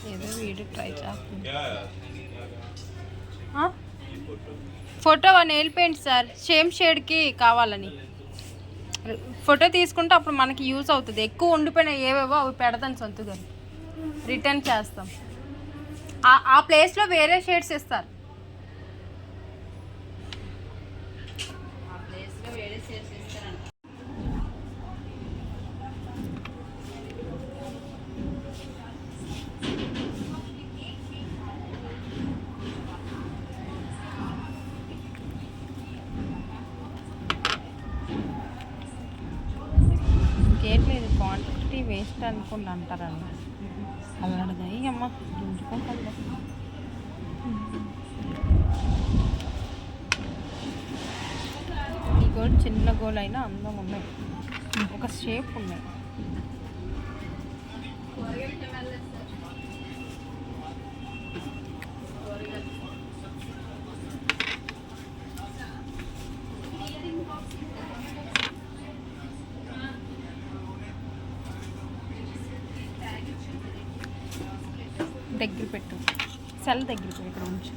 ఏదో video try చేస్తుంది. Photo nail paint sir, same షేడ్కి కావాలని ఫోటో తీసుకుంటే అప్పుడు మనకి యూజ్ అవుతుంది. ఎక్కువ ఉండిపోయిన ఏవేవో అవి పెడతాను సొంతగా, రిటర్న్ చేస్తాం. ఆ ప్లేస్లో వేరే షేడ్స్ ఇస్తారు. లేదు క్వాంటిటీ వేస్ట్ అనుకోండి అంటారండి. అలాంటిది అమ్మ ఉంచుకుంటుంది. ఈ గోల్ చిన్న గోల్ అయినా అందం ఉన్నాయి, ఒక షేప్ ఉన్నాయి. దగ్గర పెట్టు, సెల్ దగ్గర పెట్టు, ఇక్కడ ఉంచు.